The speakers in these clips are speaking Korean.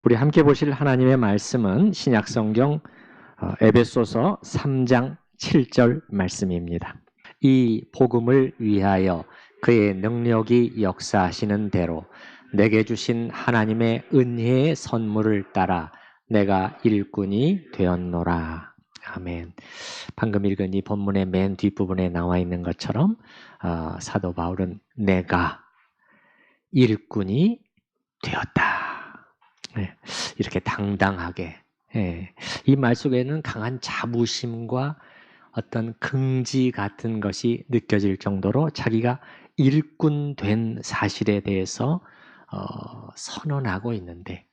우리 함께 보실 하나님의 말씀은 신약성경 에베소서 3장 7절 말씀입니다. 이 복음을 위하여 그의 능력이 역사하시는 대로 내게 주신 하나님의 은혜의 선물을 따라 내가 일꾼이 되었노라. 아멘. 방금 읽은 이 본문의 맨 뒷부분에 나와 있는 것처럼 사도 바울은 내가 일꾼이 되었다. 이렇게 당당하게, 이 말 속에는 강한 자부심과 어떤 긍지 같은 것이 느껴질 정도로 자기가 일꾼 된 사실에 대해서 선언하고 있는데,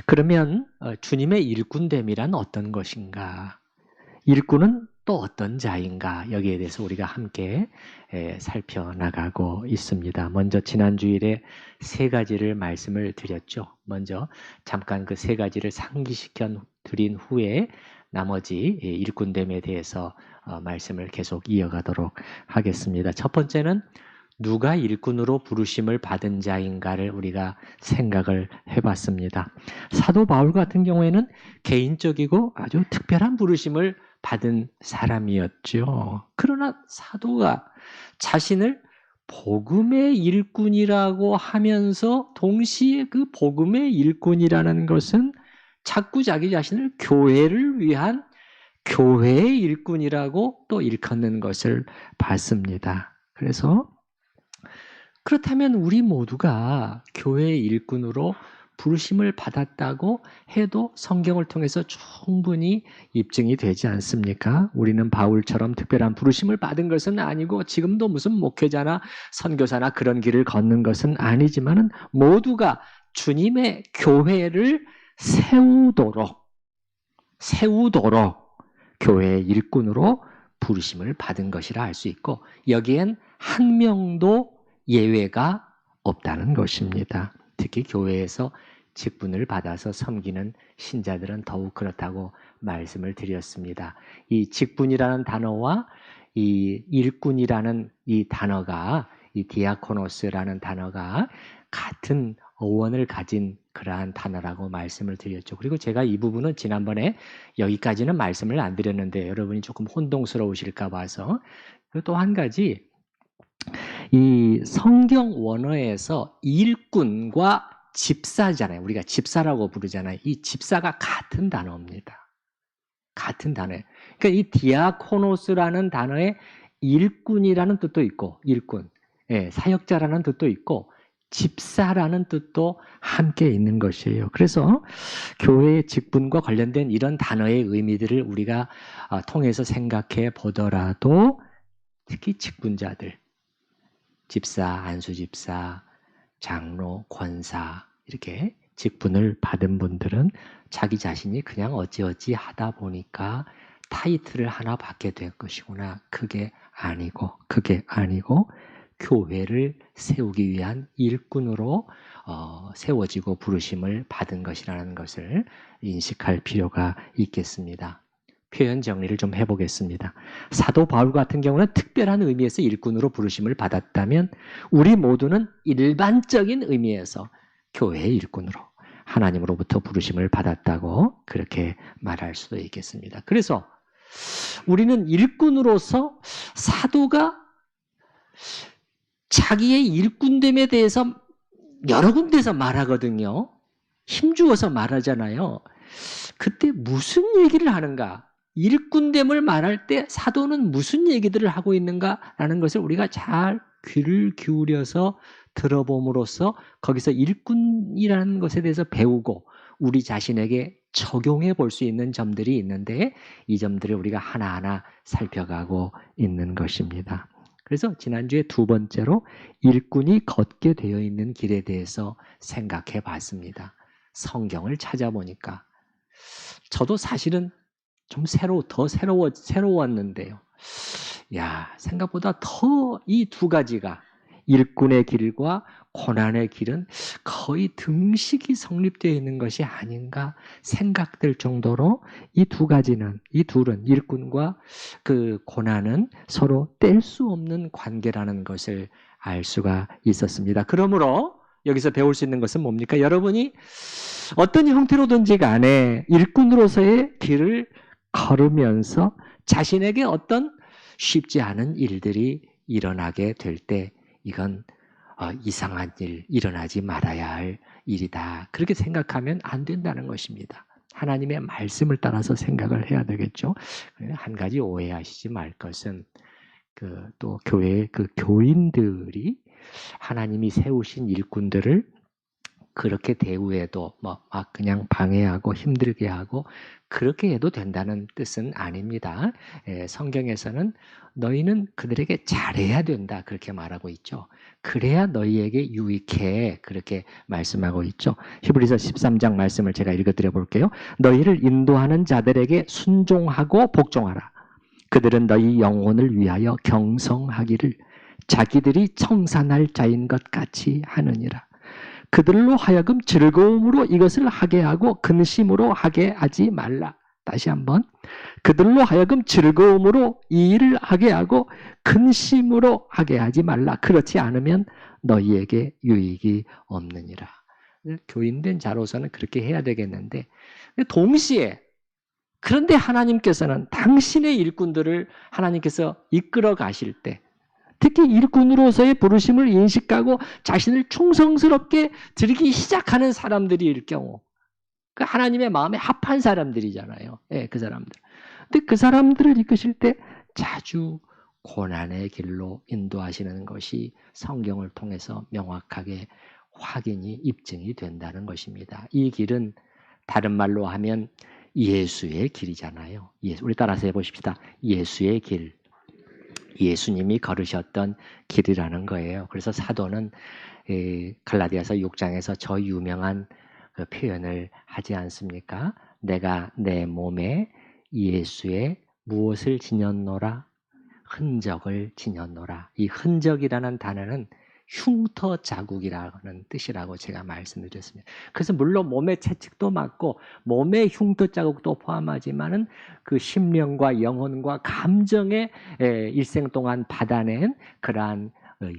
그러면 주님의 일꾼됨이란 어떤 것인가? 일꾼은 또 어떤 자인가? 여기에 대해서 우리가 함께 살펴나가고 있습니다. 먼저 지난 주일에 세 가지를 말씀을 드렸죠. 먼저 잠깐 그 세 가지를 상기시켜 드린 후에 나머지 일꾼됨에 대해서 말씀을 계속 이어가도록 하겠습니다. 첫 번째는 누가 일꾼으로 부르심을 받은 자인가를 우리가 생각을 해봤습니다. 사도 바울 같은 경우에는 개인적이고 아주 특별한 부르심을 받은 사람이었죠. 그러나 사도가 자신을 복음의 일꾼이라고 하면서 동시에 그 복음의 일꾼이라는 것은 자꾸 자기 자신을 교회를 위한 교회의 일꾼이라고 또 일컫는 것을 봤습니다. 그래서 그렇다면 우리 모두가 교회의 일꾼으로 부르심을 받았다고 해도 성경을 통해서 충분히 입증이 되지 않습니까? 우리는 바울처럼 특별한 부르심을 받은 것은 아니고 지금도 무슨 목회자나 선교사나 그런 길을 걷는 것은 아니지만 모두가 주님의 교회를 세우도록 교회의 일꾼으로 부르심을 받은 것이라 할 수 있고, 여기엔 한 명도 예외가 없다는 것입니다. 특히 교회에서 직분을 받아서 섬기는 신자들은 더욱 그렇다고 말씀을 드렸습니다. 이 직분이라는 단어와 이 일꾼이라는 이 단어가, 이 디아코노스라는 단어가 같은 어원을 가진 그러한 단어라고 말씀을 드렸죠. 그리고 제가 이 부분은 지난번에 여기까지는 말씀을 안 드렸는데 여러분이 조금 혼동스러우실까 봐서, 또 한 가지, 이 성경 원어에서 일꾼과 집사잖아요. 우리가 집사라고 부르잖아요. 이 집사가 같은 단어입니다. 같은 단어예요. 그러니까 이 디아코노스라는 단어에 일꾼이라는 뜻도 있고, 일꾼, 사역자라는 뜻도 있고, 집사라는 뜻도 함께 있는 것이에요. 그래서 교회의 직분과 관련된 이런 단어의 의미들을 우리가 통해서 생각해 보더라도 특히 직분자들, 집사, 안수집사, 장로, 권사 이렇게 직분을 받은 분들은 자기 자신이 그냥 어찌어찌 하다 보니까 타이틀을 하나 받게 될 것이구나. 그게 아니고 교회를 세우기 위한 일꾼으로 세워지고 부르심을 받은 것이라는 것을 인식할 필요가 있겠습니다. 표현 정리를 좀 해보겠습니다. 사도 바울 같은 경우는 특별한 의미에서 일꾼으로 부르심을 받았다면 우리 모두는 일반적인 의미에서 교회의 일꾼으로 하나님으로부터 부르심을 받았다고 그렇게 말할 수도 있겠습니다. 그래서 우리는 일꾼으로서 사도가 자기의 일꾼됨에 대해서 여러 군데서 말하거든요. 힘주어서 말하잖아요. 그때 무슨 얘기를 하는가? 일꾼됨을 말할 때 사도는 무슨 얘기들을 하고 있는가라는 것을 우리가 잘 귀를 기울여서 들어봄으로써 거기서 일꾼이라는 것에 대해서 배우고 우리 자신에게 적용해 볼 수 있는 점들이 있는데 이 점들을 우리가 하나하나 살펴가고 있는 것입니다. 그래서 지난주에 두 번째로 일꾼이 걷게 되어 있는 길에 대해서 생각해 봤습니다. 성경을 찾아보니까 저도 사실은 좀 더 새로웠는데요. 생각보다 더 이 두 가지가 일꾼의 길과 고난의 길은 거의 등식이 성립되어 있는 것이 아닌가 생각될 정도로 이 둘은 일꾼과 그 고난은 서로 뗄 수 없는 관계라는 것을 알 수가 있었습니다. 그러므로 여기서 배울 수 있는 것은 뭡니까? 여러분이 어떤 형태로든지 간에 일꾼으로서의 길을 걸으면서 자신에게 어떤 쉽지 않은 일들이 일어나게 될 때 이건 이상한 일, 일어나지 말아야 할 일이다. 그렇게 생각하면 안 된다는 것입니다. 하나님의 말씀을 따라서 생각을 해야 되겠죠. 한 가지 오해하시지 말 것은 또 교회의 교인들이 하나님이 세우신 일꾼들을 그렇게 대우해도 막 그냥 방해하고 힘들게 하고 그렇게 해도 된다는 뜻은 아닙니다. 성경에서는 너희는 그들에게 잘해야 된다 그렇게 말하고 있죠. 그래야 너희에게 유익해 그렇게 말씀하고 있죠. 히브리서 13장 말씀을 제가 읽어드려 볼게요. 너희를 인도하는 자들에게 순종하고 복종하라. 그들은 너희 영혼을 위하여 경성하기를 자기들이 청산할 자인 것 같이 하느니라. 그들로 하여금 즐거움으로 이것을 하게 하고 근심으로 하게 하지 말라. 다시 한번. 그들로 하여금 즐거움으로 이 일을 하게 하고 근심으로 하게 하지 말라. 그렇지 않으면 너희에게 유익이 없느니라. 교인된 자로서는 그렇게 해야 되겠는데 동시에 그런데 하나님께서는 당신의 일꾼들을 하나님께서 이끌어 가실 때 특히 일꾼으로서의 부르심을 인식하고 자신을 충성스럽게 드리기 시작하는 사람들일 경우 그 하나님의 마음에 합한 사람들이잖아요. 그 사람들. 근데 그 사람들을 이끄실 때 자주 고난의 길로 인도하시는 것이 성경을 통해서 명확하게 확인이 입증이 된다는 것입니다. 이 길은 다른 말로 하면 예수의 길이잖아요. 우리 따라서 해보십시다. 예수의 길. 예수님이 걸으셨던 길이라는 거예요. 그래서 사도는 갈라디아서 6장에서 저 유명한 그 표현을 하지 않습니까? 내가 내 몸에 예수의 무엇을 지녔노라? 흔적을 지녔노라. 이 흔적이라는 단어는 흉터 자국이라는 뜻이라고 제가 말씀드렸습니다. 그래서 물론 몸의 채찍도 맞고 몸의 흉터 자국도 포함하지만은 그 심령과 영혼과 감정에 일생 동안 받아낸 그러한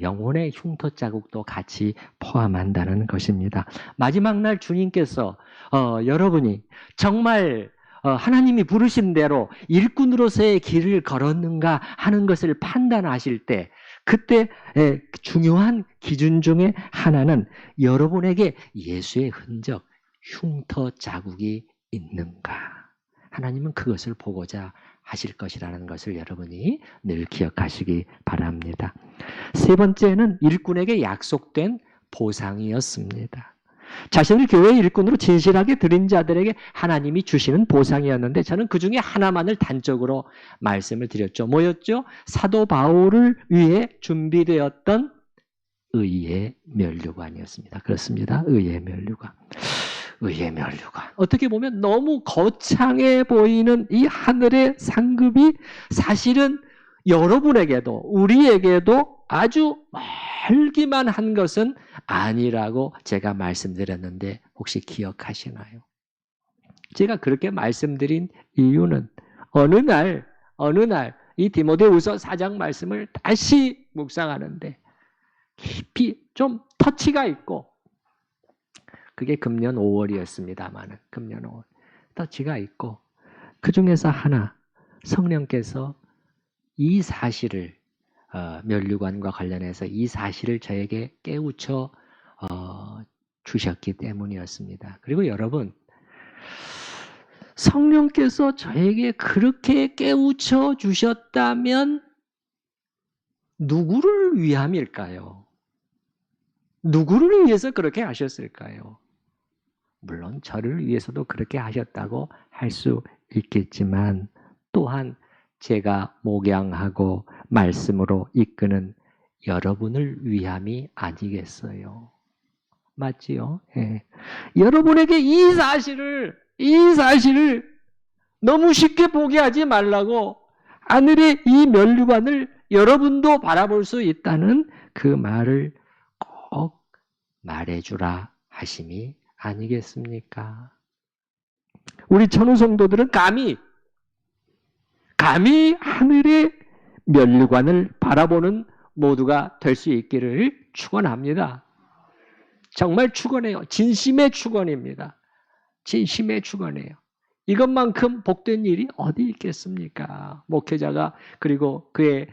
영혼의 흉터 자국도 같이 포함한다는 것입니다. 마지막 날 주님께서 여러분이 정말 하나님이 부르신 대로 일꾼으로서의 길을 걸었는가 하는 것을 판단하실 때 그때 중요한 기준 중에 하나는 여러분에게 예수의 흔적, 흉터 자국이 있는가. 하나님은 그것을 보고자 하실 것이라는 것을 여러분이 늘 기억하시기 바랍니다. 세 번째는 일꾼에게 약속된 보상이었습니다. 자신을 교회의 일꾼으로 진실하게 드린 자들에게 하나님이 주시는 보상이었는데 저는 그 중에 하나만을 단적으로 말씀을 드렸죠. 뭐였죠? 사도 바울을 위해 준비되었던 의의 면류관이었습니다. 그렇습니다. 의의 면류관. 의의 면류관. 어떻게 보면 너무 거창해 보이는 이 하늘의 상급이 사실은 여러분에게도 우리에게도 아주 멀기만 한 것은 아니라고 제가 말씀드렸는데 혹시 기억하시나요? 제가 그렇게 말씀드린 이유는 어느 날 이 디모데후서 4장 말씀을 다시 묵상하는데 깊이 좀 터치가 있고 그게 금년 5월이었습니다만은 금년 5월 터치가 있고 그 중에서 하나 성령께서 이 사실을 면류관과 관련해서 이 사실을 저에게 깨우쳐 주셨기 때문이었습니다. 그리고 여러분 성령께서 저에게 그렇게 깨우쳐 주셨다면 누구를 위함일까요? 누구를 위해서 그렇게 하셨을까요? 물론 저를 위해서도 그렇게 하셨다고 할 수 있겠지만 또한 제가 목양하고 말씀으로 이끄는 여러분을 위함이 아니겠어요? 맞지요? 예. 여러분에게 이 사실을 너무 쉽게 포기하지 말라고 하늘의 이 면류관을 여러분도 바라볼 수 있다는 그 말을 꼭 말해주라 하심이 아니겠습니까? 우리 천우 성도들은 감히 하늘의 면류관을 바라보는 모두가 될 수 있기를 축원합니다. 정말 축원해요. 진심의 축원입니다. 진심의 축원해요. 이것만큼 복된 일이 어디 있겠습니까? 목회자가 그리고 그의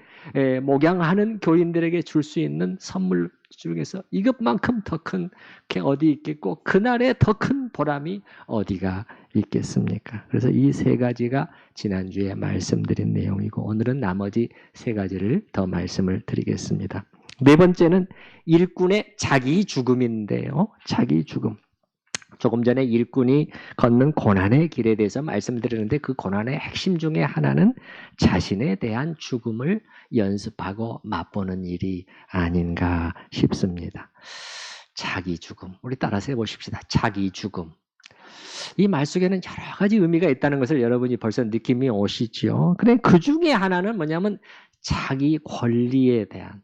목양하는 교인들에게 줄 수 있는 선물 중에서 이것만큼 더 큰 게 어디 있겠고 그날에 더 큰 보람이 어디가 있겠습니까? 그래서 이 세 가지가 지난주에 말씀드린 내용이고 오늘은 나머지 세 가지를 더 말씀을 드리겠습니다. 네 번째는 일꾼의 자기 죽음인데요. 자기 죽음. 조금 전에 일꾼이 걷는 고난의 길에 대해서 말씀드렸는데 그 고난의 핵심 중에 하나는 자신에 대한 죽음을 연습하고 맛보는 일이 아닌가 싶습니다. 자기 죽음. 우리 따라서 해보십시다. 자기 죽음. 이 말 속에는 여러 가지 의미가 있다는 것을 여러분이 벌써 느낌이 오시죠. 그래, 그 중에 하나는 뭐냐면 자기 권리에 대한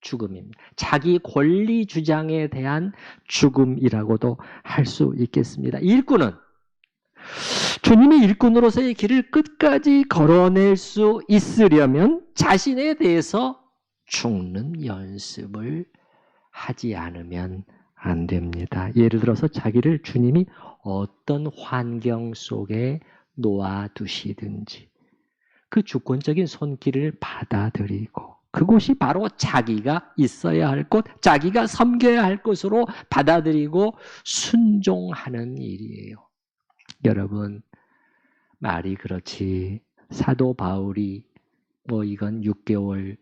죽음입니다. 자기 권리 주장에 대한 죽음이라고도 할 수 있겠습니다. 일꾼은 주님의 일꾼으로서의 길을 끝까지 걸어낼 수 있으려면 자신에 대해서 죽는 연습을 하지 않으면 안 됩니다. 예를 들어서 자기를 주님이 어떤 환경 속에 놓아두시든지 그 주권적인 손길을 받아들이고 그곳이 바로 자기가 있어야 할 곳, 자기가 섬겨야 할 곳으로 받아들이고 순종하는 일이에요. 여러분, 말이 그렇지 사도 바울이 이건 6개월,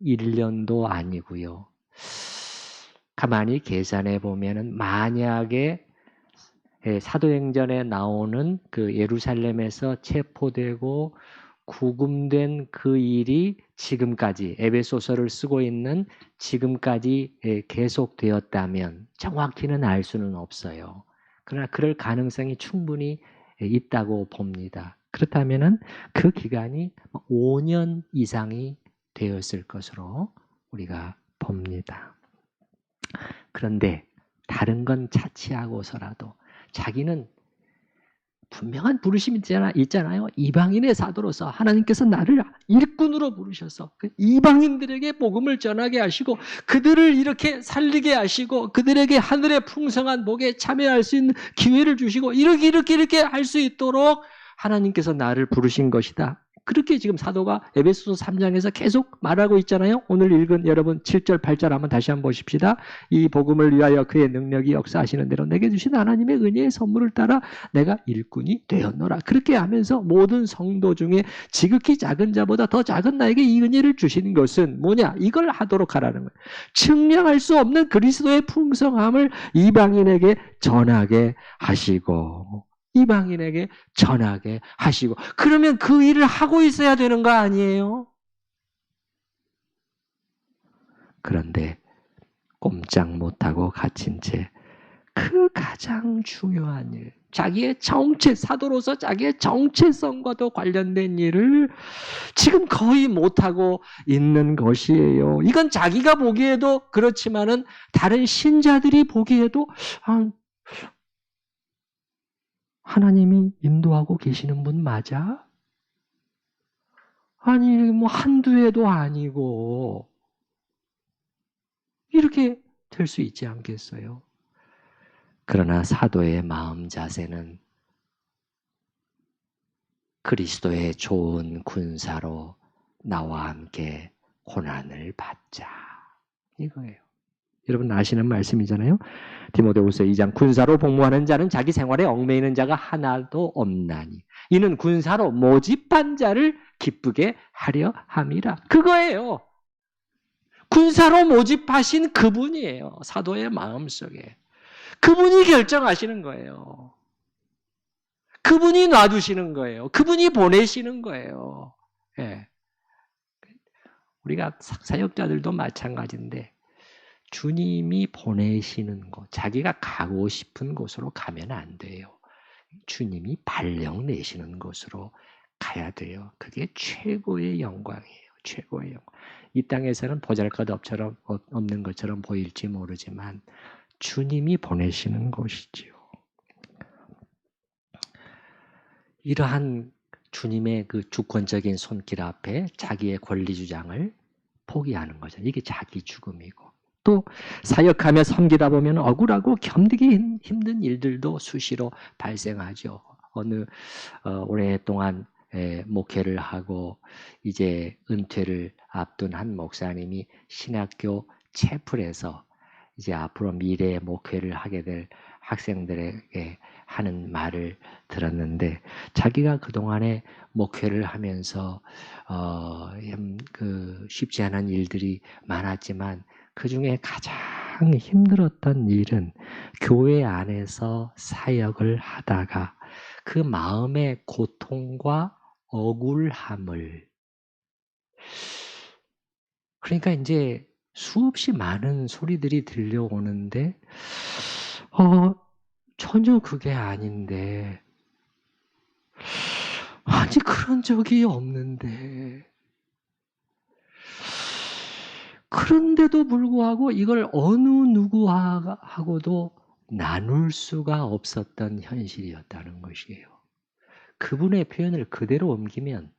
1년도 아니고요. 가만히 계산해 보면은 만약에 사도행전에 나오는 그 예루살렘에서 체포되고 구금된 그 일이 지금까지 에베소서를 쓰고 있는 지금까지 계속되었다면 정확히는 알 수는 없어요. 그러나 그럴 가능성이 충분히 있다고 봅니다. 그렇다면은 그 기간이 5년 이상이 되었을 것으로 우리가 봅니다. 그런데 다른 건 차치하고서라도 자기는 분명한 부르심이 있잖아요. 이방인의 사도로서 하나님께서 나를 일꾼으로 부르셔서 이방인들에게 복음을 전하게 하시고 그들을 이렇게 살리게 하시고 그들에게 하늘의 풍성한 복에 참여할 수 있는 기회를 주시고 이렇게 할 수 있도록 하나님께서 나를 부르신 것이다. 그렇게 지금 사도가 에베소서 3장에서 계속 말하고 있잖아요. 오늘 읽은 여러분 7절, 8절 한번 다시 한번 보십시다. 이 복음을 위하여 그의 능력이 역사하시는 대로 내게 주신 하나님의 은혜의 선물을 따라 내가 일꾼이 되었노라. 그렇게 하면서 모든 성도 중에 지극히 작은 자보다 더 작은 나에게 이 은혜를 주신 것은 뭐냐? 이걸 하도록 하라는 거예요. 측량할 수 없는 그리스도의 풍성함을 이방인에게 전하게 하시고 이방인에게 전하게 하시고 그러면 그 일을 하고 있어야 되는 거 아니에요? 그런데 꼼짝 못하고 갇힌 채 그 가장 중요한 일, 자기의 정체, 사도로서 자기의 정체성과도 관련된 일을 지금 거의 못하고 있는 것이에요. 이건 자기가 보기에도 그렇지만은 다른 신자들이 보기에도 하나님이 인도하고 계시는 분 맞아? 아니, 한두 해도 아니고, 이렇게 될 수 있지 않겠어요? 그러나 사도의 마음 자세는 그리스도의 좋은 군사로 나와 함께 고난을 받자. 이거예요. 여러분 아시는 말씀이잖아요. 디모데후서 2장 군사로 복무하는 자는 자기 생활에 얽매이는 자가 하나도 없나니 이는 군사로 모집한 자를 기쁘게 하려 함이라. 그거예요. 군사로 모집하신 그분이에요. 사도의 마음속에. 그분이 결정하시는 거예요. 그분이 놔두시는 거예요. 그분이 보내시는 거예요. 예. 우리가 사역자들도 마찬가지인데 주님이 보내시는 곳, 자기가 가고 싶은 곳으로 가면 안 돼요. 주님이 발령 내시는 곳으로 가야 돼요. 그게 최고의 영광이에요. 최고의 영광. 이 땅에서는 보잘것없는 것처럼 보일지 모르지만 주님이 보내시는 곳이지요. 이러한 주님의 그 주권적인 손길 앞에 자기의 권리 주장을 포기하는 거죠. 이게 자기 죽음이고 또 사역하며 섬기다 보면 억울하고 견디기 힘든 일들도 수시로 발생하죠. 오랫동안 목회를 하고 이제 은퇴를 앞둔 한 목사님이 신학교 채플에서 이제 앞으로 미래의 목회를 하게 될 학생들에게 하는 말을 들었는데, 자기가 그동안에 목회를 하면서 쉽지 않은 일들이 많았지만 그 중에 가장 힘들었던 일은 교회 안에서 사역을 하다가 그 마음의 고통과 억울함을, 그러니까 이제 수없이 많은 소리들이 들려오는데 전혀 그게 아닌데, 아니 그런 적이 없는데, 그런데도 불구하고 이걸 어느 누구하고도 나눌 수가 없었던 현실이었다는 것이에요. 그분의 표현을 그대로 옮기면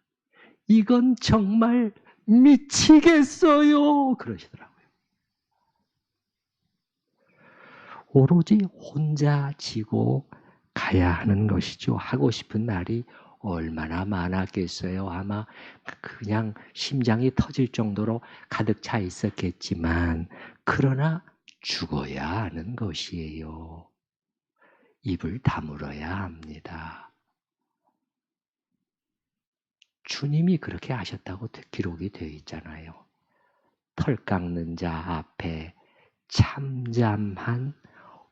이건 정말 미치겠어요 그러시더라고요. 오로지 혼자 지고 가야 하는 것이죠. 하고 싶은 날이 얼마나 많았겠어요. 아마 그냥 심장이 터질 정도로 가득 차 있었겠지만, 그러나 죽어야 하는 것이에요. 입을 다물어야 합니다. 주님이 그렇게 하셨다고 기록이 되어 있잖아요. 털 깎는 자 앞에 참잠한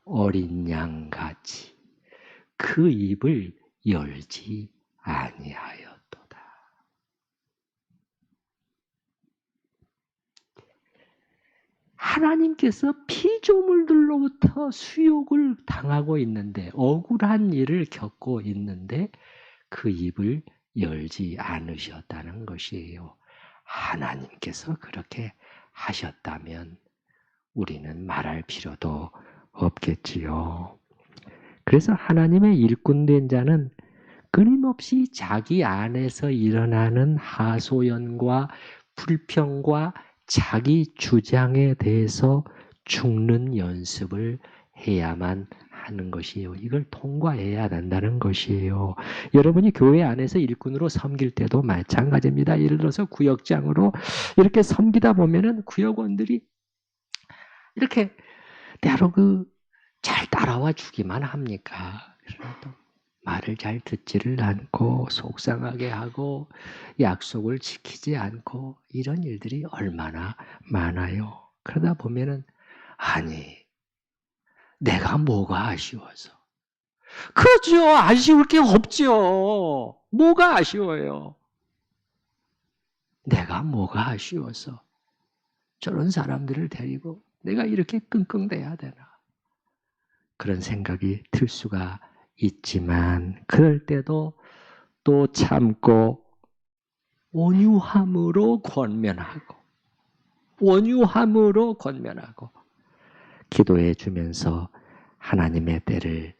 어린 양같이 그 입을 열지 아니하였도다. 하나님께서 피조물들로부터 수욕을 당하고 있는데, 억울한 일을 겪고 있는데 그 입을 열지 않으셨다는 것이에요. 하나님께서 그렇게 하셨다면 우리는 말할 필요도 없겠지요. 그래서 하나님의 일꾼된 자는 끊임없이 자기 안에서 일어나는 하소연과 불평과 자기 주장에 대해서 죽는 연습을 해야만 하는 것이에요. 이걸 통과해야 된다는 것이에요. 여러분이 교회 안에서 일꾼으로 섬길 때도 마찬가지입니다. 예를 들어서 구역장으로 이렇게 섬기다 보면은 구역원들이 이렇게 때로 잘 따라와 주기만 합니까? 그래도 말을 잘 듣지를 않고 속상하게 하고 약속을 지키지 않고 이런 일들이 얼마나 많아요. 그러다 보면은 아니 내가 뭐가 아쉬워서. 그렇죠. 아쉬울 게 없죠. 뭐가 아쉬워요. 내가 뭐가 아쉬워서 저런 사람들을 데리고 내가 이렇게 끙끙대야 되나. 그런 생각이 들 수가 있지만, 그럴 때도 또 참고 온유함으로 권면하고 기도해 주면서 하나님의 때를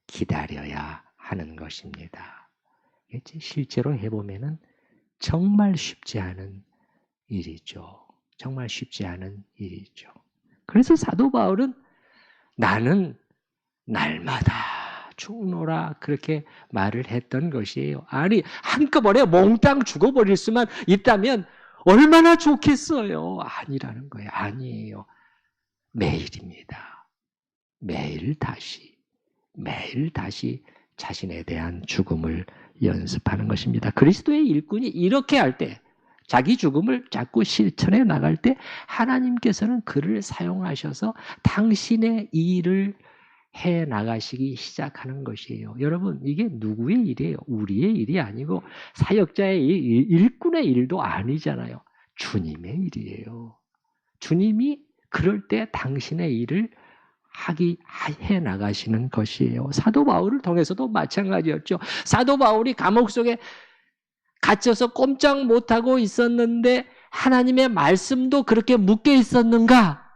기다려야 하는 것입니다. 실제로 해보면은 정말 쉽지 않은 일이죠. 정말 쉽지 않은 일이죠. 그래서 사도 바울은 나는 날마다 죽노라 그렇게 말을 했던 것이에요. 아니 한꺼번에 몽땅 죽어버릴 수만 있다면 얼마나 좋겠어요. 아니라는 거예요. 아니에요. 매일입니다. 매일 다시 자신에 대한 죽음을 연습하는 것입니다. 그리스도의 일꾼이 이렇게 할 때, 자기 죽음을 자꾸 실천해 나갈 때 하나님께서는 그를 사용하셔서 당신의 일을 해 나가시기 시작하는 것이에요. 여러분, 이게 누구의 일이에요? 우리의 일이 아니고 사역자의 일, 일꾼의 일도 아니잖아요. 주님의 일이에요. 주님이 그럴 때 당신의 일을 해 나가시는 것이에요. 사도 바울을 통해서도 마찬가지였죠. 사도 바울이 감옥 속에 갇혀서 꼼짝 못하고 있었는데 하나님의 말씀도 그렇게 묶여 있었는가?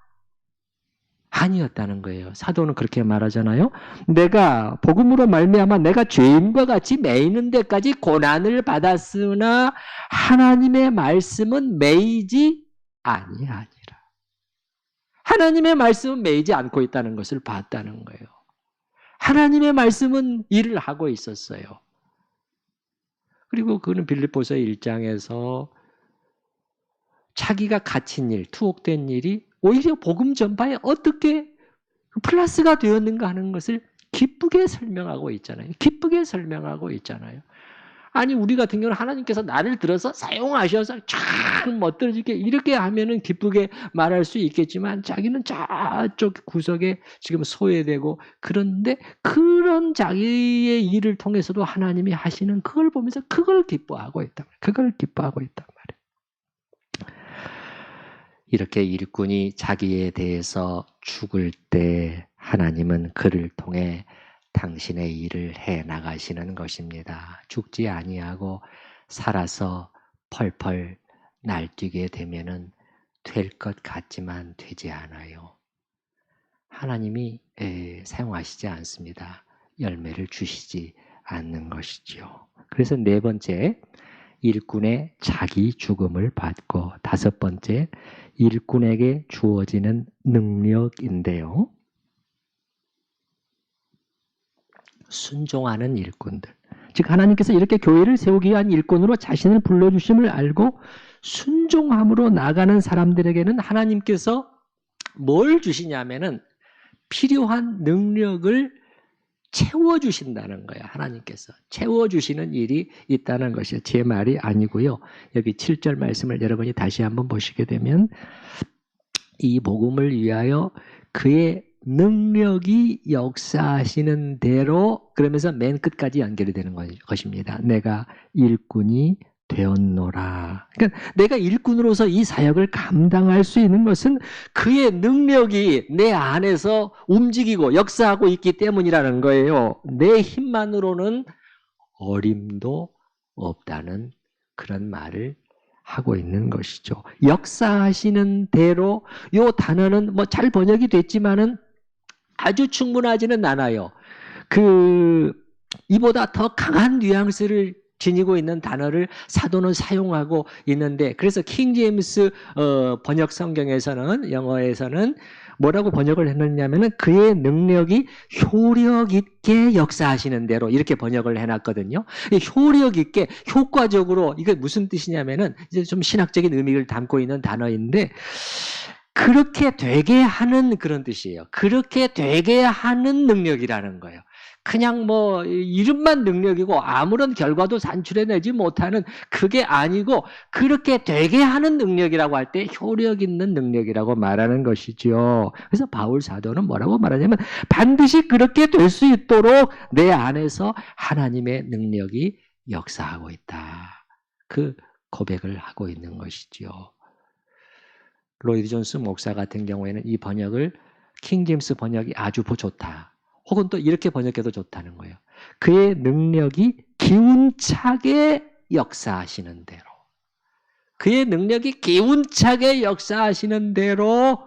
아니었다는 거예요. 사도는 그렇게 말하잖아요. 내가 복음으로 말미암아 내가 죄인과 같이 매이는 데까지 고난을 받았으나 하나님의 말씀은 매이지 아니하니라. 하나님의 말씀은 매이지 않고 있다는 것을 봤다는 거예요. 하나님의 말씀은 일을 하고 있었어요. 그리고 그는 빌립보서 1장에서 자기가 갇힌 일, 투옥된 일이 오히려 복음 전파에 어떻게 플러스가 되었는가 하는 것을 기쁘게 설명하고 있잖아요. 기쁘게 설명하고 있잖아요. 아니 우리 같은 경우는 하나님께서 나를 들어서 사용하셔서 쫙 멋들어지게 이렇게 하면은 기쁘게 말할 수 있겠지만 자기는 저쪽 구석에 지금 소외되고 그런데 그런 자기의 일을 통해서도 하나님이 하시는 그걸 보면서 그걸 기뻐하고 있다. 그걸 기뻐하고 있단 말이에요. 이렇게 일꾼이 자기에 대해서 죽을 때 하나님은 그를 통해 당신의 일을 해 나가시는 것입니다. 죽지 아니하고 살아서 펄펄 날뛰게 되면은 될 것 같지만 되지 않아요. 하나님이 사용하시지 않습니다. 열매를 주시지 않는 것이지요. 그래서 네 번째, 일꾼의 자기 죽음을 받고, 다섯 번째, 일꾼에게 주어지는 능력인데요. 순종하는 일꾼들. 즉 하나님께서 이렇게 교회를 세우기 위한 일꾼으로 자신을 불러주심을 알고 순종함으로 나가는 사람들에게는 하나님께서 뭘 주시냐면은 필요한 능력을 채워주신다는 거예요. 하나님께서 채워주시는 일이 있다는 것이요. 제 말이 아니고요. 여기 7절 말씀을 여러분이 다시 한번 보시게 되면 이 복음을 위하여 그의 능력이 역사하시는 대로 그러면서 맨 끝까지 연결이 되는 것입니다. 내가 일꾼이 되었노라. 그러니까 내가 일꾼으로서 이 사역을 감당할 수 있는 것은 그의 능력이 내 안에서 움직이고 역사하고 있기 때문이라는 거예요. 내 힘만으로는 어림도 없다는 그런 말을 하고 있는 것이죠. 역사하시는 대로 이 단어는 뭐 잘 번역이 됐지만은 아주 충분하지는 않아요. 이보다 더 강한 뉘앙스를 지니고 있는 단어를 사도는 사용하고 있는데 그래서 킹 제임스 번역 성경에서는 영어에서는 뭐라고 번역을 했느냐면은 그의 능력이 효력 있게 역사하시는 대로 이렇게 번역을 해놨거든요. 효력 있게 효과적으로 이게 무슨 뜻이냐면은 이제 좀 신학적인 의미를 담고 있는 단어인데 그렇게 되게 하는 그런 뜻이에요. 그렇게 되게 하는 능력이라는 거예요. 그냥 뭐 이름만 능력이고 아무런 결과도 산출해내지 못하는 그게 아니고 그렇게 되게 하는 능력이라고 할 때 효력 있는 능력이라고 말하는 것이죠. 그래서 바울 사도는 뭐라고 말하냐면 반드시 그렇게 될 수 있도록 내 안에서 하나님의 능력이 역사하고 있다. 그 고백을 하고 있는 것이죠. 로이드 존스 목사 같은 경우에는 이 번역을 킹 제임스 번역이 아주 좋다. 혹은 또 이렇게 번역해도 좋다는 거예요. 그의 능력이 기운차게 역사하시는 대로. 그의 능력이 기운차게 역사하시는 대로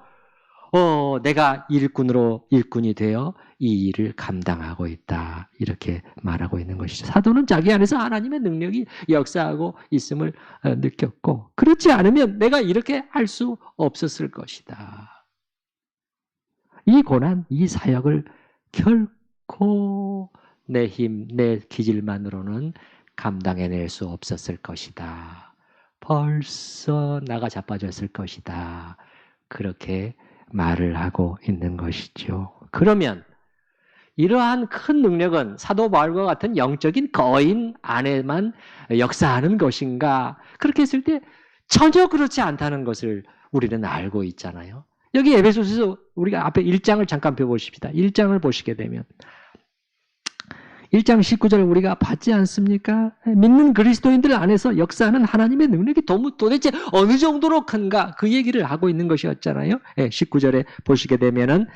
내가 일꾼이 되어 이 일을 감당하고 있다. 이렇게 말하고 있는 것이죠. 사도는 자기 안에서 하나님의 능력이 역사하고 있음을 느꼈고 그렇지 않으면 내가 이렇게 할 수 없었을 것이다. 이 고난, 이 사역을 결코 내 힘, 내 기질만으로는 감당해낼 수 없었을 것이다. 벌써 나가 자빠졌을 것이다. 그렇게 말을 하고 있는 것이죠. 그러면 이러한 큰 능력은 사도 바울과 같은 영적인 거인 안에만 역사하는 것인가? 그렇게 했을 때 전혀 그렇지 않다는 것을 우리는 알고 있잖아요. 여기 에베소서에서 우리가 앞에 1장을 잠깐 펴보십시다. 1장을 보시게 되면 1장 19절 우리가 봤지 않습니까? 믿는 그리스도인들 안에서 역사하는 하나님의 능력이 도대체 어느 정도로 큰가? 그 얘기를 하고 있는 것이었잖아요. 19절에 보시게 되면은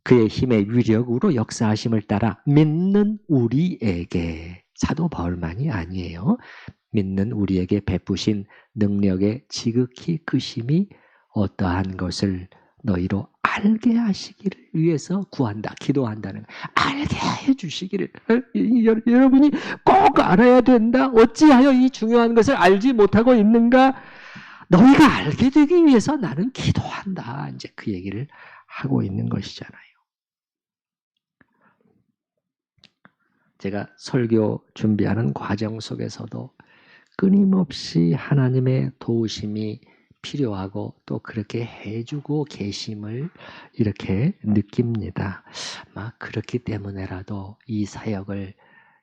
그의 힘의 위력으로 역사하심을 따라 믿는 우리에게 사도 바울만이 아니에요. 믿는 우리에게 베푸신 능력의 지극히 크심이 어떠한 것을 너희로 알게 하시기를 위해서 구한다. 기도한다는 알게 해주시기를 여러분이 꼭 알아야 된다. 어찌하여 이 중요한 것을 알지 못하고 있는가? 너희가 알게 되기 위해서 나는 기도한다. 이제 그 얘기를 하고 있는 것이잖아요. 제가 설교 준비하는 과정 속에서도 끊임없이 하나님의 도우심이 필요하고 또 그렇게 해주고 계심을 이렇게 느낍니다. 그렇기 때문에라도 이 사역을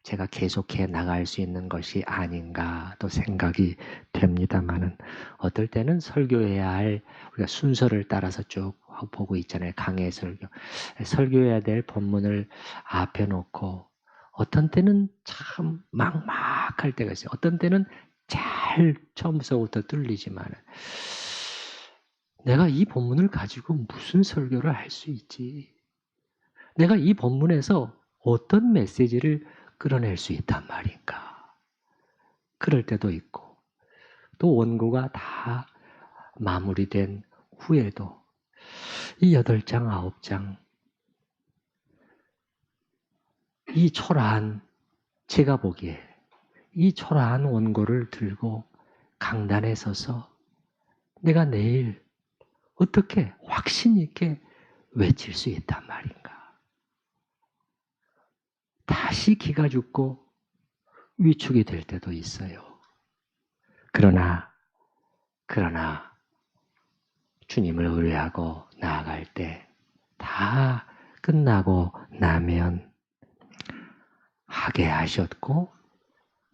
제가 계속해 나갈 수 있는 것이 아닌가 또 생각이 됩니다만은 어떨 때는 설교해야 할 우리가 순서를 따라서 쭉 보고 있잖아요. 강해 설교. 설교해야 될 본문을 앞에 놓고 어떤 때는 참 막막할 때가 있어요. 어떤 때는 잘 처음부터 뚫리지만 내가 이 본문을 가지고 무슨 설교를 할 수 있지? 내가 이 본문에서 어떤 메시지를 끌어낼 수 있단 말인가? 그럴 때도 있고 또 원고가 다 마무리된 후에도 이 8장, 9장 이 초라한 제가 보기에 이 초라한 원고를 들고 강단에 서서 내가 내일 어떻게 확신 있게 외칠 수 있단 말인가? 다시 기가 죽고 위축이 될 때도 있어요. 그러나 주님을 의뢰하고 나아갈 때 다 끝나고 나면 하게 하셨고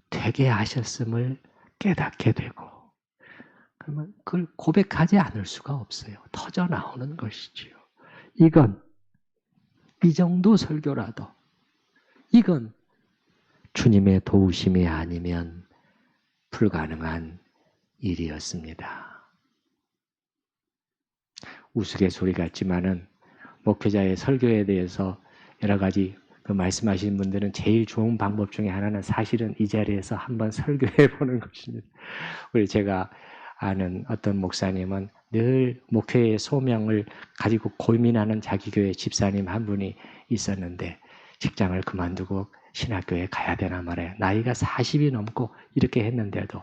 되게 하셨음을 깨닫게 되고 그러면 그걸 고백하지 않을 수가 없어요. 터져 나오는 것이지요. 이건 이 정도 설교라도 이건 주님의 도우심이 아니면 불가능한 일이었습니다. 우스갯소리 같지만은 목회자의 설교에 대해서 여러 가지 말씀하시는 분들은 제일 좋은 방법 중에 하나는 사실은 이 자리에서 한번 설교해 보는 것입니다. 우리 제가 아는 어떤 목사님은 늘 목회의 소명을 가지고 고민하는 자기 교회 집사님 한 분이 있었는데 직장을 그만두고 신학교에 가야 되나 말아요. 나이가 40이 넘고 이렇게 했는데도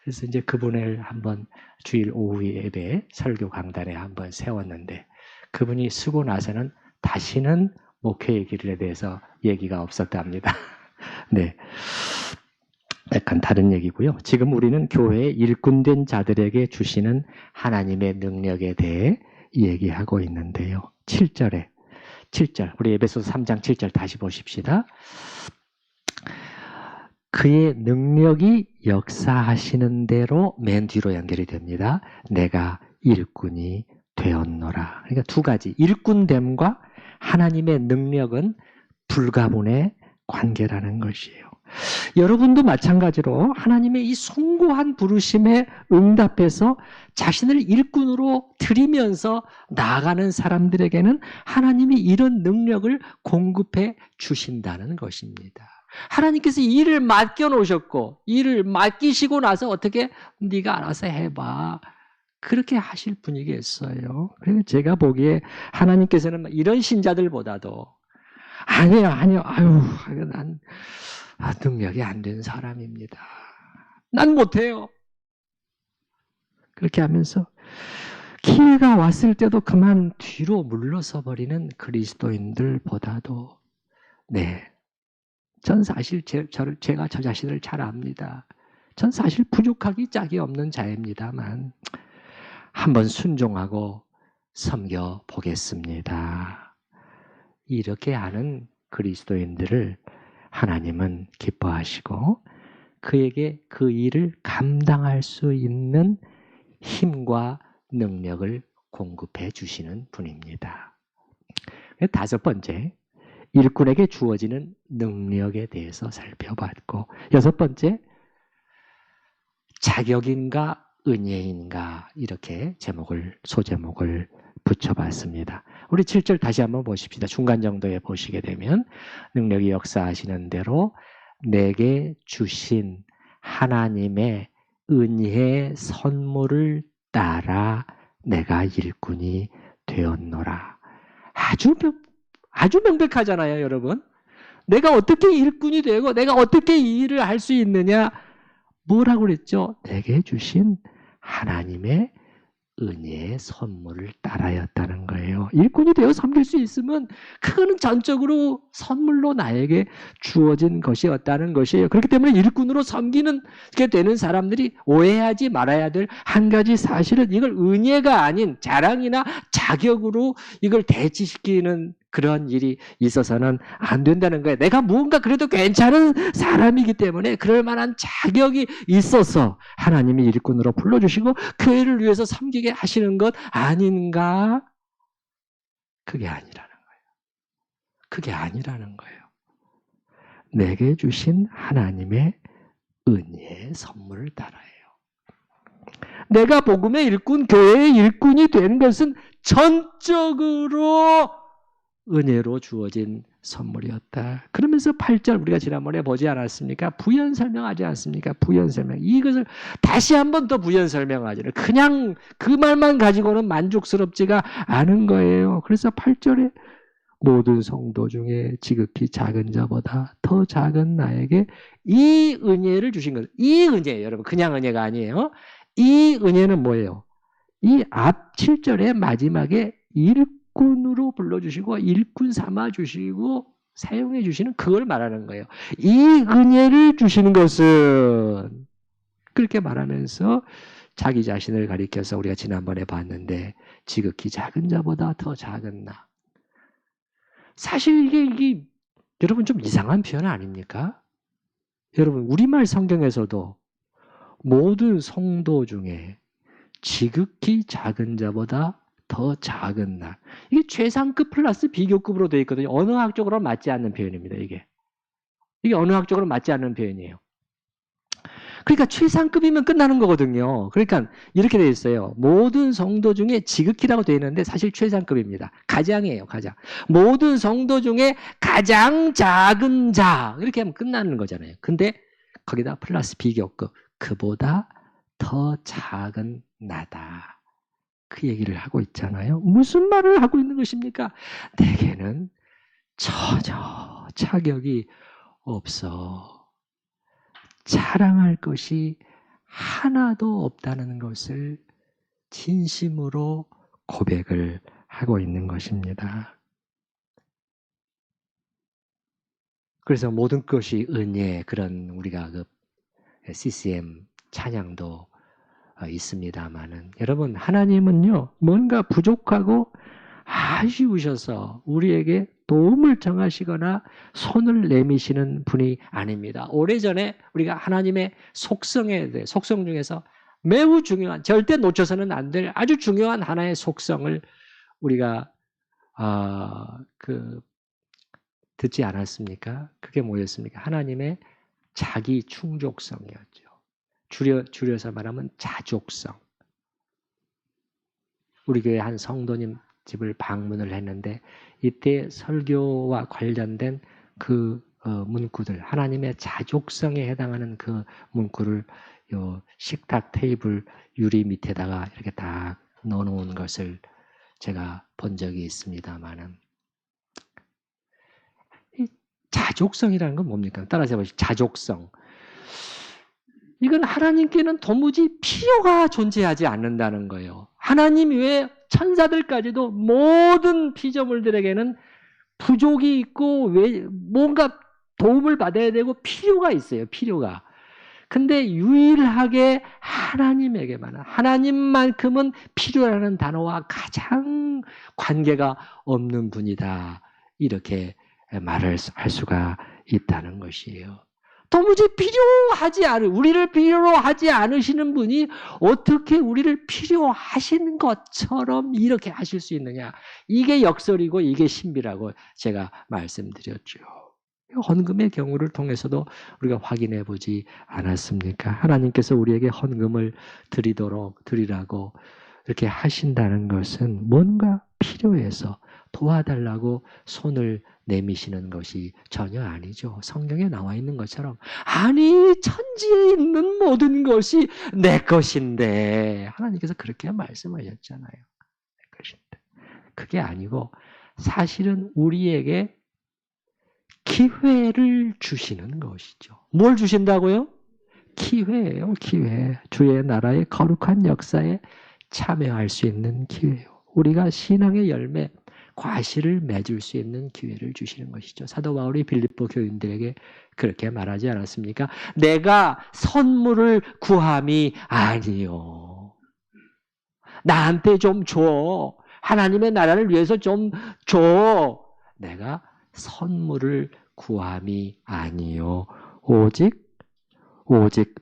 그래서 이제 그분을 한번 주일 오후 예배 설교 강단에 한번 세웠는데 그분이 쓰고 나서는 다시는 목회 얘기에 대해서 얘기가 없었답니다. 네. 약간 다른 얘기고요. 지금 우리는 교회의 일꾼된 자들에게 주시는 하나님의 능력에 대해 얘기하고 있는데요. 7절 우리 에베소서 3장 7절 다시 보십시다. 그의 능력이 역사하시는 대로 맨 뒤로 연결이 됩니다. 내가 일꾼이 되었노라. 그러니까 두 가지 일꾼됨과 하나님의 능력은 불가분의 관계라는 것이에요. 여러분도 마찬가지로 하나님의 이 숭고한 부르심에 응답해서 자신을 일꾼으로 드리면서 나아가는 사람들에게는 하나님이 이런 능력을 공급해 주신다는 것입니다. 하나님께서 일을 맡겨놓으셨고 일을 맡기시고 나서 어떻게 네가 알아서 해봐. 그렇게 하실 분이겠어요. 그래서 제가 보기에 하나님께서는 이런 신자들보다도 아니요. 아유, 난 능력이 안 된 사람입니다. 난 못해요. 그렇게 하면서 기회가 왔을 때도 그만 뒤로 물러서 버리는 그리스도인들보다도 전 사실 제가 저 자신을 잘 압니다. 전 사실 부족하기 짝이 없는 자입니다만 한번 순종하고 섬겨 보겠습니다. 이렇게 하는 그리스도인들을 하나님은 기뻐하시고 그에게 그 일을 감당할 수 있는 힘과 능력을 공급해 주시는 분입니다. 5번째, 일꾼에게 주어지는 능력에 대해서 살펴봤고 6번째, 자격인가 은혜인가 이렇게 소제목을 붙여봤습니다. 우리 7절 다시 한번 보십시다. 중간 정도에 보시게 되면 능력이 역사하시는 대로 내게 주신 하나님의 은혜의 선물을 따라 내가 일꾼이 되었노라. 아주 명백하잖아요, 여러분. 내가 어떻게 일꾼이 되고 내가 어떻게 이 일을 할 수 있느냐? 뭐라고 그랬죠? 내게 주신 하나님의 은혜의 선물을 따라였다는 거예요. 일꾼이 되어 섬길 수 있으면 그거는 전적으로 선물로 나에게 주어진 것이었다는 것이에요. 그렇기 때문에 일꾼으로 섬기는 게 되는 사람들이 오해하지 말아야 될 한 가지 사실은 이걸 은혜가 아닌 자랑이나 자격으로 이걸 대치시키는 그런 일이 있어서는 안 된다는 거예요. 내가 무언가 그래도 괜찮은 사람이기 때문에 그럴 만한 자격이 있어서 하나님이 일꾼으로 불러주시고 교회를 위해서 섬기게 하시는 것 아닌가? 그게 아니라는 거예요. 그게 아니라는 거예요. 내게 주신 하나님의 은혜의 선물을 따라해요. 내가 복음의 일꾼, 교회의 일꾼이 된 것은 전적으로 은혜로 주어진 선물이었다. 그러면서 8절 우리가 지난번에 보지 않았습니까? 부연 설명하지 않습니까? 부연 설명. 이것을 다시 한 번 더 부연 설명하죠. 그냥 그 말만 가지고는 만족스럽지가 않은 거예요. 그래서 8절에 모든 성도 중에 지극히 작은 자보다 더 작은 나에게 이 은혜를 주신 것. 이 은혜예요, 여러분. 그냥 은혜가 아니에요. 이 은혜는 뭐예요? 이 앞 7절의 마지막에 일꾼으로 불러주시고 일꾼 삼아주시고 사용해 주시는 그걸 말하는 거예요. 이 은혜를 주시는 것은 그렇게 말하면서 자기 자신을 가리켜서 우리가 지난번에 봤는데 지극히 작은 자보다 더 작은 나. 사실 이게 여러분 좀 이상한 표현 아닙니까? 여러분 우리말 성경에서도 모든 성도 중에 지극히 작은 자보다 더 작은 나. 이게 최상급 플러스 비교급으로 되어 있거든요. 언어학적으로 맞지 않는 표현입니다. 이게 언어학적으로 맞지 않는 표현이에요. 그러니까 최상급이면 끝나는 거거든요. 그러니까 이렇게 되어 있어요. 모든 성도 중에 지극히라고 되어 있는데 사실 최상급입니다. 가장이에요. 가장. 모든 성도 중에 가장 작은 자. 이렇게 하면 끝나는 거잖아요. 근데 거기다 플러스 비교급. 그보다 더 작은 나다. 그 얘기를 하고 있잖아요. 무슨 말을 하고 있는 것입니까? 내게는 전혀 자격이 없어. 자랑할 것이 하나도 없다는 것을 진심으로 고백을 하고 있는 것입니다. 그래서 모든 것이 은혜, 그런 우리가 그 CCM 찬양도 있습니다만은 여러분 하나님은요 뭔가 부족하고 아쉬우셔서 우리에게 도움을 청하시거나 손을 내미시는 분이 아닙니다. 오래전에 우리가 하나님의 속성 중에서 매우 중요한 절대 놓쳐서는 안 될 아주 중요한 하나의 속성을 우리가 듣지 않았습니까? 그게 뭐였습니까? 하나님의 자기 충족성이었죠. 줄여서 말하면 자족성. 우리 교회 한 성도님 집을 방문을 했는데 이때 설교와 관련된 그 문구들, 하나님의 자족성에 해당하는 그 문구를 요 식탁 테이블 유리 밑에다가 이렇게 딱 넣어놓은 것을 제가 본 적이 있습니다만은 이 자족성이라는 건 뭡니까? 따라서 해보시죠. 자족성. 이건 하나님께는 도무지 필요가 존재하지 않는다는 거예요. 하나님 외에 천사들까지도 모든 피조물들에게는 부족이 있고 뭔가 도움을 받아야 되고 필요가 있어요. 필요가. 근데 유일하게 하나님에게만 하나님만큼은 필요라는 단어와 가장 관계가 없는 분이다. 이렇게 말을 할 수가 있다는 것이에요. 도무지 우리를 필요로 하지 않으시는 분이 어떻게 우리를 필요하신 것처럼 이렇게 하실 수 있느냐. 이게 역설이고 이게 신비라고 제가 말씀드렸죠. 헌금의 경우를 통해서도 우리가 확인해 보지 않았습니까? 하나님께서 우리에게 헌금을 드리라고 이렇게 하신다는 것은 뭔가 필요해서 도와달라고 손을 내미시는 것이 전혀 아니죠. 성경에 나와 있는 것처럼 아니 천지에 있는 모든 것이 내 것인데 하나님께서 그렇게 말씀하셨잖아요. 내 것인데 그게 아니고 사실은 우리에게 기회를 주시는 것이죠. 뭘 주신다고요? 기회예요, 기회. 주의 나라의 거룩한 역사에 참여할 수 있는 기회예요. 우리가 신앙의 열매, 과실을 맺을 수 있는 기회를 주시는 것이죠. 사도 바울이 빌립보 교인들에게 그렇게 말하지 않았습니까? 내가 선물을 구함이 아니요. 나한테 좀 줘. 하나님의 나라를 위해서 좀 줘. 내가 선물을 구함이 아니요. 오직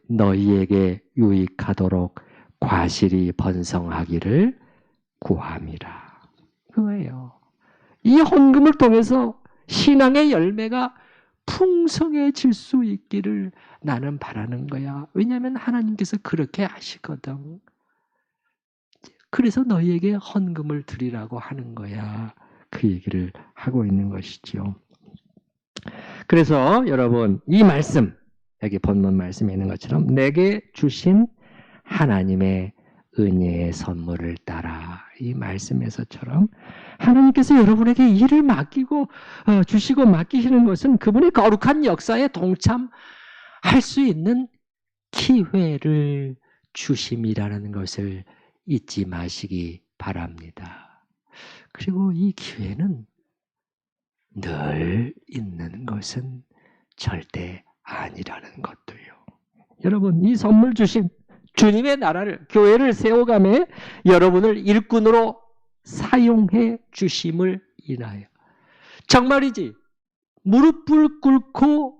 너희에게 유익하도록 과실이 번성하기를 구함이라. 그거예요. 이 헌금을 통해서 신앙의 열매가 풍성해질 수 있기를 나는 바라는 거야. 왜냐하면 하나님께서 그렇게 하시거든. 그래서 너희에게 헌금을 드리라고 하는 거야. 그 얘기를 하고 있는 것이죠. 그래서 여러분 이 말씀, 여기 본문 말씀에 있는 것처럼 내게 주신 하나님의 은혜의 선물을 따라, 이 말씀에서처럼 하나님께서 여러분에게 일을 맡기고 주시고 맡기시는 것은 그분의 거룩한 역사에 동참할 수 있는 기회를 주심이라는 것을 잊지 마시기 바랍니다. 그리고 이 기회는 늘 있는 것은 절대 아니라는 것도요. 여러분, 이 선물 주신 주님의 나라를, 교회를 세워가며 여러분을 일꾼으로 사용해 주심을 인하여 정말이지 무릎을 꿇고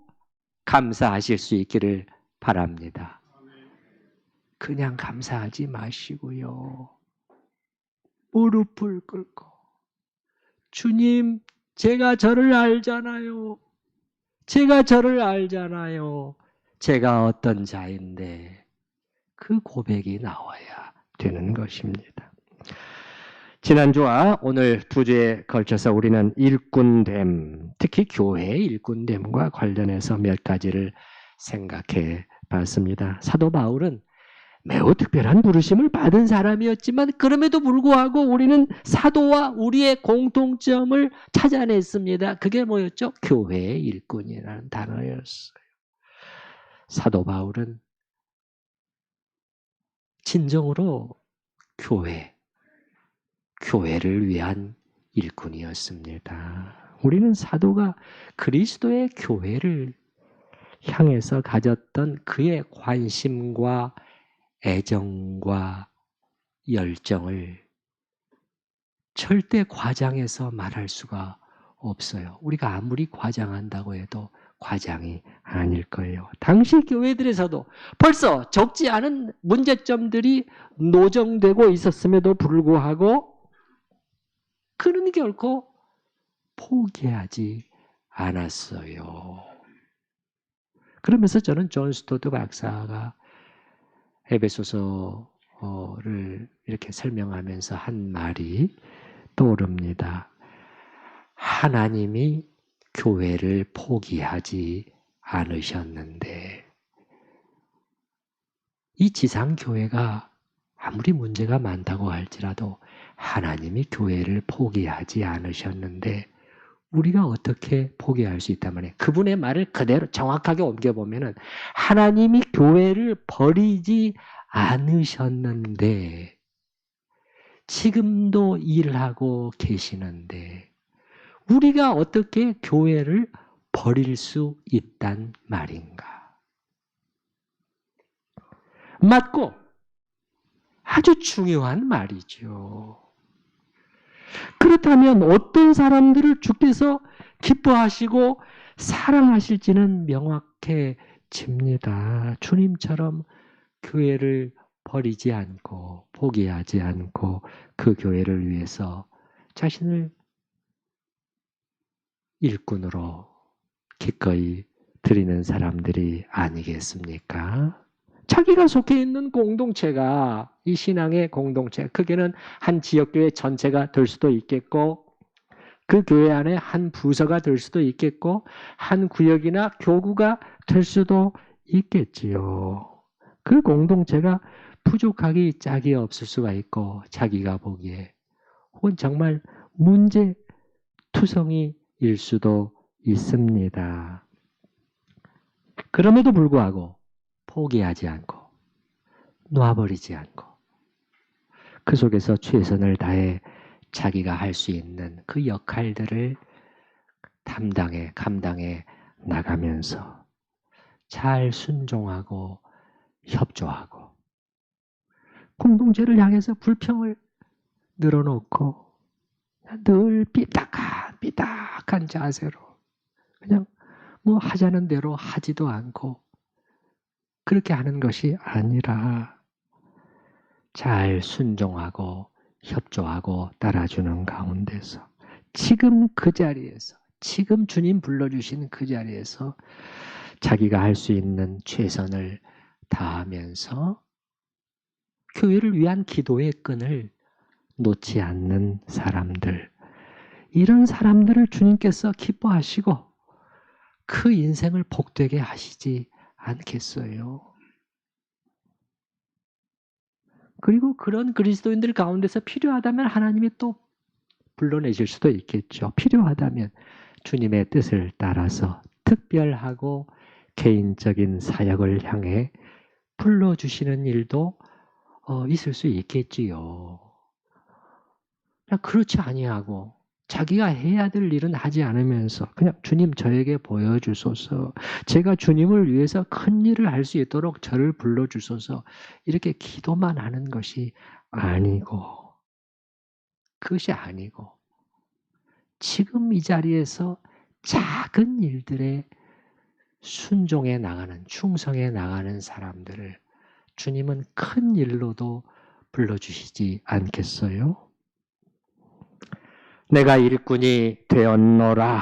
감사하실 수 있기를 바랍니다. 그냥 감사하지 마시고요. 무릎을 꿇고 주님, 제가 저를 알잖아요. 제가 저를 알잖아요. 제가 어떤 자인데 그 고백이 나와야 되는 것입니다. 지난주와 오늘 두 주에 걸쳐서 우리는 일꾼됨, 특히 교회의 일꾼됨과 관련해서 몇 가지를 생각해 봤습니다. 사도 바울은 매우 특별한 부르심을 받은 사람이었지만 그럼에도 불구하고 우리는 사도와 우리의 공통점을 찾아냈습니다. 그게 뭐였죠? 교회의 일꾼이라는 단어였어요. 사도 바울은 진정으로 교회를 위한 일꾼이었습니다. 우리는 사도가 그리스도의 교회를 향해서 가졌던 그의 관심과 애정과 열정을 절대 과장해서 말할 수가 없어요. 우리가 아무리 과장한다고 해도 과장이 아닐 거예요. 당시 교회들에서도 벌써 적지 않은 문제점들이 노정되고 있었음에도 불구하고 그는 결코 포기하지 않았어요. 그러면서 저는 존 스토트 박사가 에베소서를 이렇게 설명하면서 한 말이 떠오릅니다. 하나님이 교회를 포기하지 않으셨는데 이 지상교회가 아무리 문제가 많다고 할지라도 하나님이 교회를 포기하지 않으셨는데 우리가 어떻게 포기할 수 있단 말이에요. 그분의 말을 그대로 정확하게 옮겨보면은 하나님이 교회를 버리지 않으셨는데 지금도 일하고 계시는데 우리가 어떻게 교회를 버릴 수 있단 말인가? 맞고 아주 중요한 말이죠. 그렇다면 어떤 사람들을 주께서 기뻐하시고 사랑하실지는 명확해집니다. 주님처럼 교회를 버리지 않고 포기하지 않고 그 교회를 위해서 자신을 일꾼으로 기꺼이 드리는 사람들이 아니겠습니까? 자기가 속해 있는 공동체가 이 신앙의 공동체, 크게는 한 지역교회 전체가 될 수도 있겠고 그 교회 안에 한 부서가 될 수도 있겠고 한 구역이나 교구가 될 수도 있겠지요. 그 공동체가 부족하기 짝이 없을 수가 있고 자기가 보기에 혹은 정말 문제투성이일 수도 있습니다. 그럼에도 불구하고 포기하지 않고 놔버리지 않고 그 속에서 최선을 다해 자기가 할 수 있는 그 역할들을 감당해 나가면서 잘 순종하고 협조하고 공동체를 향해서 불평을 늘어놓고 늘 삐딱한 자세로 그냥 뭐 하자는 대로 하지도 않고 그렇게 하는 것이 아니라 잘 순종하고 협조하고 따라주는 가운데서 지금 그 자리에서 지금 주님 불러주신 그 자리에서 자기가 할 수 있는 최선을 다하면서 교회를 위한 기도의 끈을 놓지 않는 사람들, 이런 사람들을 주님께서 기뻐하시고 그 인생을 복되게 하시지 않겠어요. 그리고 그런 그리스도인들 가운데서 필요하다면 하나님이 또 불러내실 수도 있겠죠. 필요하다면 주님의 뜻을 따라서 특별하고 개인적인 사역을 향해 불러주시는 일도 있을 수 있겠지요. 그렇지 아니하고 자기가 해야 될 일은 하지 않으면서 그냥 주님 저에게 보여주소서, 제가 주님을 위해서 큰 일을 할 수 있도록 저를 불러주소서, 이렇게 기도만 하는 것이 아니고, 그것이 아니고 지금 이 자리에서 작은 일들에 순종해 나가는, 충성해 나가는 사람들을 주님은 큰 일로도 불러주시지 않겠어요? 내가 일꾼이 되었노라.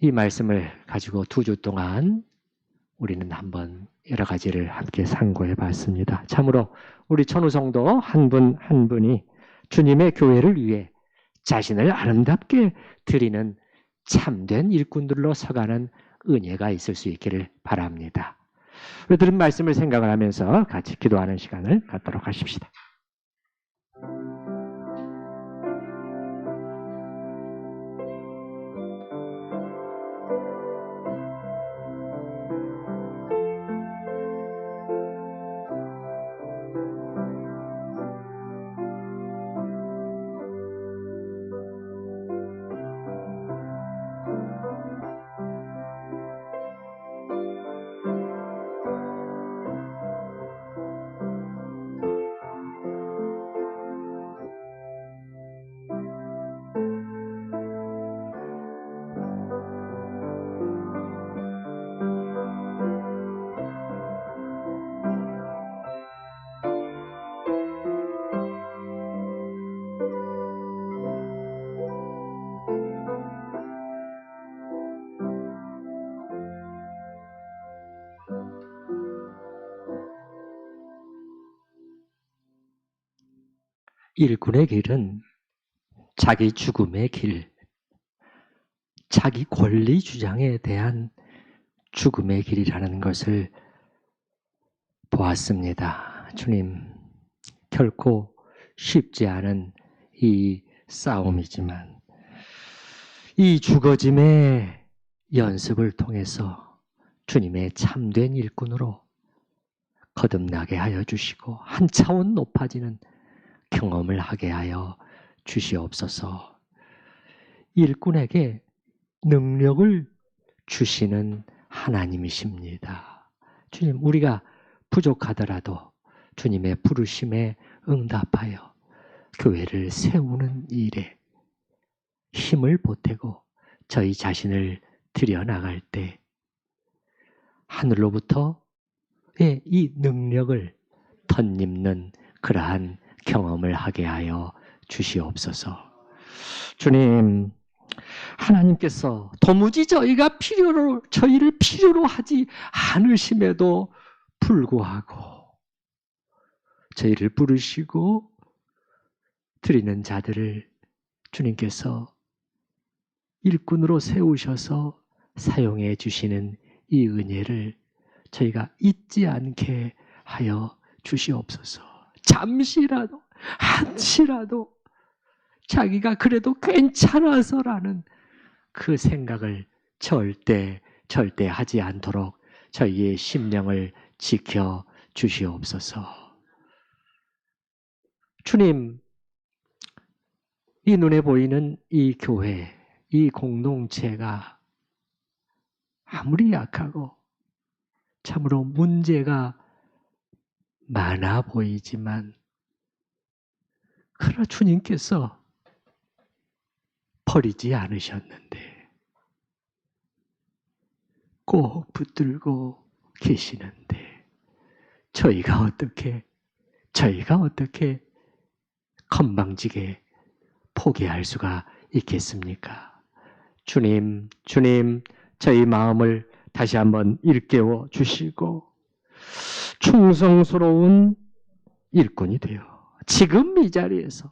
이 말씀을 가지고 2주 동안 우리는 한번 여러 가지를 함께 상고해 봤습니다. 참으로 우리 천우성도 한 분 한 분이 주님의 교회를 위해 자신을 아름답게 드리는 참된 일꾼들로 서가는 은혜가 있을 수 있기를 바랍니다. 우리 들은 말씀을 생각을 하면서 같이 기도하는 시간을 갖도록 하십시다. 일꾼의 길은 자기 죽음의 길, 자기 권리 주장에 대한 죽음의 길이라는 것을 보았습니다. 주님, 결코 쉽지 않은 이 싸움이지만 이 죽어짐의 연습을 통해서 주님의 참된 일꾼으로 거듭나게 하여 주시고 한 차원 높아지는 경험을 하게 하여 주시옵소서. 일꾼에게 능력을 주시는 하나님이십니다. 주님, 우리가 부족하더라도 주님의 부르심에 응답하여 교회를 세우는 일에 힘을 보태고 저희 자신을 들여나갈 때 하늘로부터 이 능력을 덧입는 그러한 경험을 하게 하여 주시옵소서. 주님, 하나님께서 도무지 저희를 필요로 하지 않으심에도 불구하고 저희를 부르시고 드리는 자들을 주님께서 일꾼으로 세우셔서 사용해 주시는 이 은혜를 저희가 잊지 않게 하여 주시옵소서. 잠시라도, 한시라도 자기가 그래도 괜찮아서라는 그 생각을 절대 절대 하지 않도록 저희의 심령을 지켜 주시옵소서. 주님, 이 눈에 보이는 이 교회, 이 공동체가 아무리 약하고 참으로 문제가 많아 보이지만, 그러나 주님께서 버리지 않으셨는데 꼭 붙들고 계시는데 저희가 어떻게 건방지게 포기할 수가 있겠습니까? 주님, 저희 마음을 다시 한번 일깨워 주시고 충성스러운 일꾼이 되어 지금 이 자리에서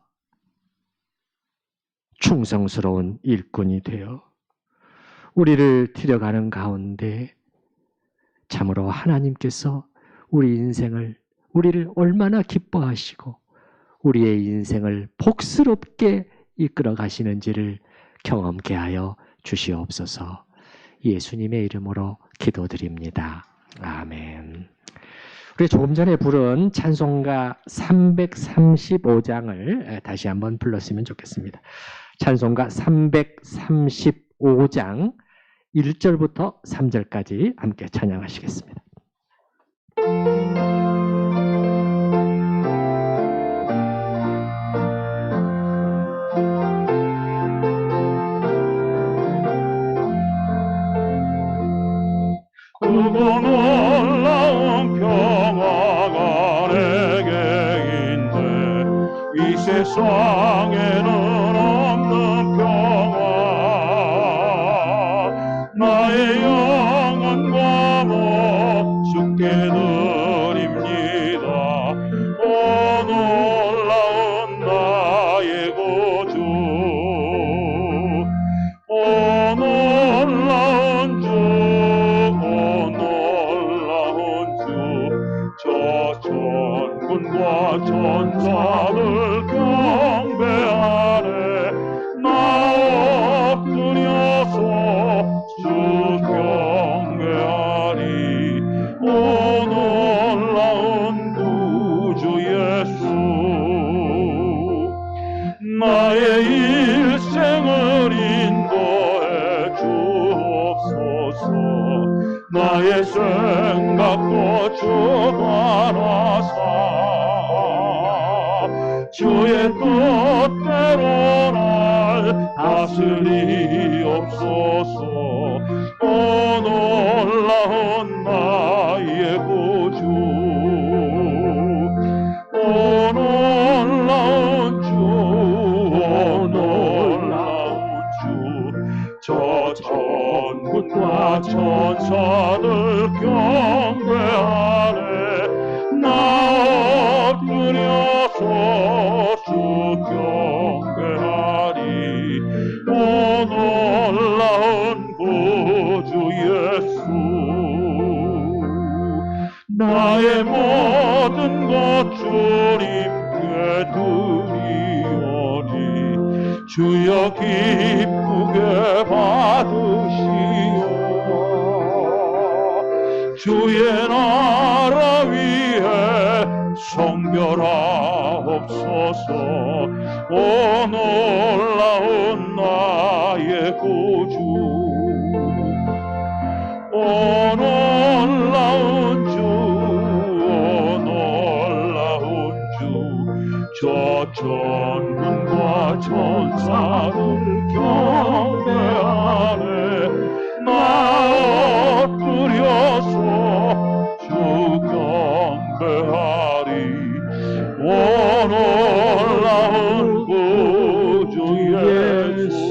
충성스러운 일꾼이 되어 우리를 데려가는 가운데 참으로 하나님께서 우리를 얼마나 기뻐하시고 우리의 인생을 복스럽게 이끌어 가시는지를 경험케 하여 주시옵소서. 예수님의 이름으로 기도드립니다. 아멘. 우리 조금 전에 부른 찬송가 335장을 다시 한번 불렀으면 좋겠습니다. 찬송가 335장 1절부터 3절까지 함께 찬양하시겠습니다. 그거 놀라운 평화가 내게 있네. 이 세상에는 없는 평화. 나의 영혼과 몸 주께 드립니다. 오 놀라운 나의 구주, 오 놀라운 주, 저 천군과 천사들 경배하네. 나 엎드려서 주 경배하리. 오 놀라운 구주 예수, 나의 일생을 인도해 주옵소서. 나의 생각도 주관하사 주의 뜻대로 날 다스리옵소서. 오 놀라운 나의 구주, 오 놀라운 주, 오 놀라운 주, 저 천군과 천사들 경배하네. 나 엎드려서 주 경배하리. 오 놀라운 구주 예수, 나의 모든 것 주님께 드리오니 주여 기쁘게 받으시오. 주의 나라 위에 성별하옵소서. 오 놀라운 나의 구주, 오 놀라운 주, 오 놀라운 주, 저 천군과 천사를 경배하네. 나 엎드려서 주 경배하리. 오 놀라운 구주 예수,